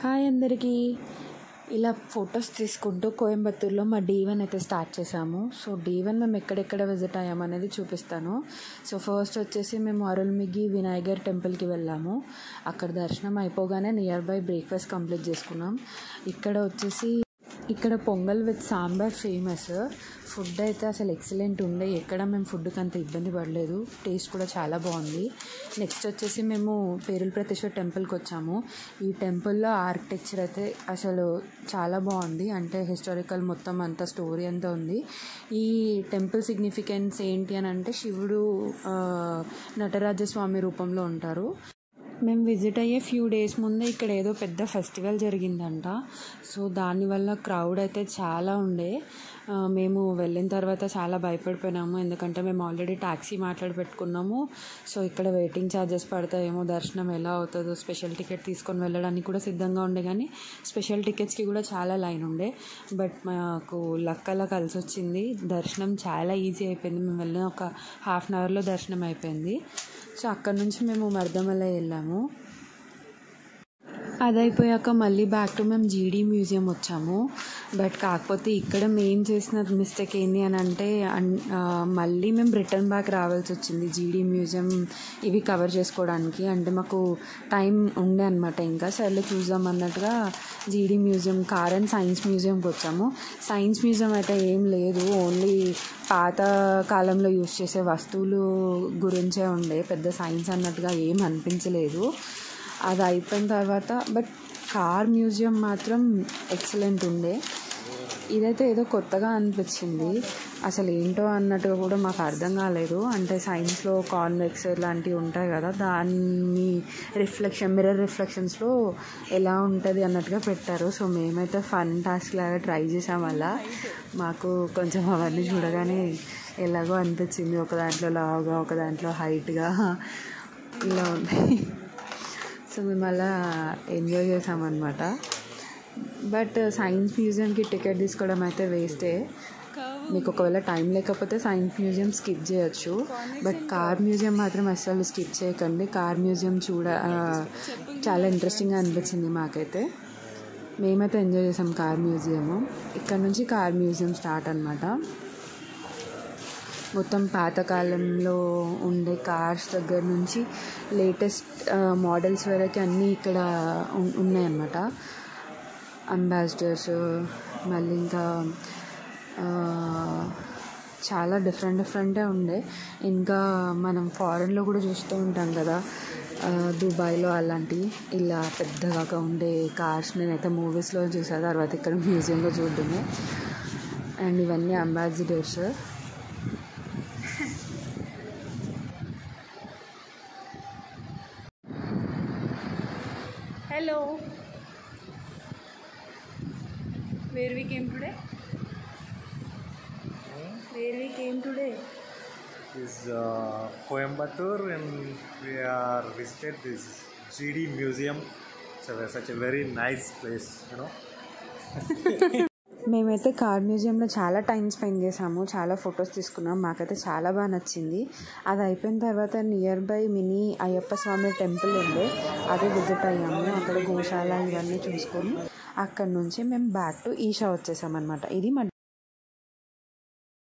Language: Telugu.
హాయ్ అందరికీ. ఇలా ఫొటోస్ తీసుకుంటూ కోయంబత్తూరులో మా D1 అయితే స్టార్ట్ చేసాము. సో D1 మేము ఎక్కడెక్కడ విజిట్ అయ్యామనేది చూపిస్తాను. సో ఫస్ట్ వచ్చేసి మేము అరుల్మిగి వినాయగర్ టెంపుల్కి వెళ్ళాము. అక్కడ దర్శనం అయిపోగానే నియర్ బై బ్రేక్ఫాస్ట్ కంప్లీట్ చేసుకున్నాం. ఇక్కడ pongal with sambar famous. Food అయితే అసలు ఎక్సలెంట్ ఉండే. ఎక్కడ మేము ఫుడ్కి అంత ఇబ్బంది పడలేదు. టేస్ట్ కూడా చాలా బాగుంది. నెక్స్ట్ వచ్చేసి మేము పేరుల ప్రతేశ్వర్ టెంపుల్కి వచ్చాము. ఈ టెంపుల్లో ఆర్కిటెక్చర్ అయితే అసలు చాలా బాగుంది. అంటే హిస్టారికల్ మొత్తం అంతా స్టోరీ అంతా ఉంది. ఈ టెంపుల్ సిగ్నిఫికెన్స్ ఏంటి అని అంటే శివుడు నటరాజస్వామి రూపంలో ఉంటారు. మేము విజిట్ అయ్యే ఫ్యూ డేస్ ముందే ఇక్కడ ఏదో పెద్ద ఫెస్టివల్ జరిగిందంట. సో దానివల్ల క్రౌడ్ అయితే చాలా ఉండే. మేము వెళ్ళిన తర్వాత చాలా భయపడిపోయినాము. ఎందుకంటే మేము ఆల్రెడీ ట్యాక్సీ మాట్లాడి పెట్టుకున్నాము. సో ఇక్కడ వెయిటింగ్ ఛార్జెస్ పడతాయేమో, దర్శనం ఎలా అవుతుందో, స్పెషల్ టికెట్ తీసుకొని వెళ్ళడానికి కూడా సిద్ధంగా ఉండే. కానీ స్పెషల్ టికెట్స్కి కూడా చాలా లైన్ ఉండే. బట్ మాకు లక్ అలా కలిసి వచ్చింది. దర్శనం చాలా ఈజీ అయిపోయింది. మేము వెళ్ళిన ఒక హాఫ్ అన్ అవర్లో దర్శనం అయిపోయింది. సో అక్కడ నుంచి మేము మర్దమలై వెళ్ళాము. అది అయిపోయాక మళ్ళీ బ్యాక్ టు మేము జీడీ మ్యూజియం వచ్చాము. బట్ కాకపోతే ఇక్కడ మేము చేసిన మిస్టేక్ ఏంటి అని అంటే మళ్ళీ మేము రిటర్న్ బ్యాక్ రావాల్సి వచ్చింది జీడీ మ్యూజియం ఇవి కవర్ చేసుకోవడానికి. అంటే మాకు టైం ఉండే అనమాట. ఇంకా సర్లే చూద్దాం అన్నట్టుగా జీడీ మ్యూజియం, కార్ అండ్ సైన్స్ మ్యూజియంకి వచ్చాము. సైన్స్ మ్యూజియం అయితే ఏం లేదు, ఓన్లీ పాత కాలంలో యూజ్ చేసే వస్తువులు గురించే ఉండే. పెద్ద సైన్స్ అన్నట్టుగా ఏం అనిపించలేదు. అది అయిపోయిన తర్వాత బట్ కార్ మ్యూజియం మాత్రం ఎక్సలెంట్ ఉండే. ఇదైతే ఏదో కొత్తగా అనిపించింది. అసలు ఏంటో అన్నట్టుగా కూడా మాకు అర్థం కాలేదు. అంటే సైన్స్లో కాన్వెక్స్ లాంటివి ఉంటాయి కదా, దాన్ని మిర్రర్ రిఫ్లెక్షన్స్లో ఎలా ఉంటుంది అన్నట్టుగా పెట్టారు. సో మేమైతే ఫన్ టాస్క్ లాగా ట్రై చేసాం. అలా మాకు కొంచెం అవన్నీ చూడగానే ఎలాగో అనిపించింది. ఒక దాంట్లో లావుగా, ఒక దాంట్లో హైట్గా ఇలా ఉంది. సో మేము అలా ఎంజాయ్ చేసామన్నమాట. బట్ సైన్స్ మ్యూజియంకి టికెట్ తీసుకోవడం అయితే వేస్టే. మీకు ఒకవేళ టైం లేకపోతే సైన్స్ మ్యూజియం స్కిప్ చేయొచ్చు. బట్ కార్ మ్యూజియం మాత్రం అస్సలు స్కిప్ చేయకండి. కార్ మ్యూజియం చాలా ఇంట్రెస్టింగ్గా అనిపించింది మాకైతే. మేమైతే ఎంజాయ్ చేసాం కార్ మ్యూజియము. ఇక్కడ నుంచి కార్ మ్యూజియం స్టార్ట్ అనమాట. మొత్తం పాతకాలంలో ఉండే కార్స్ దగ్గర నుంచి లేటెస్ట్ మోడల్స్ వరకు అన్నీ ఇక్కడ ఉన్నాయన్నమాట. అంబాసిడర్స్, మళ్ళీ ఇంకా చాలా డిఫరెంటే ఉండే. ఇంకా మనం ఫారెన్లో కూడా చూస్తూ ఉంటాం కదా, దుబాయ్లో అలాంటివి ఇలా పెద్దగా ఉండే కార్స్ నేనైతే మూవీస్లో చూసా. తర్వాత ఇక్కడ మ్యూజియంలో చూడడమే. అండ్ ఇవన్నీ ambassadors. Hello. Where we came today? Is Coimbatore, and we are visited this GD Museum. So such a very nice place, you know. మేమైతే కార్ మ్యూజియంలో చాలా టైం స్పెండ్ చేసాము. చాలా ఫొటోస్ తీసుకున్నాం. మాకైతే చాలా బాగా నచ్చింది. అది అయిపోయిన తర్వాత nearby mini Ayyappa Swami temple ఉండే, అది విజిట్ అయ్యాము. అక్కడ గోశాల ఇవన్నీ చూసుకొని అక్కడ నుంచి మేము బ్యాక్ టు ఈషా వచ్చేసామన్నమాట. ఇది మా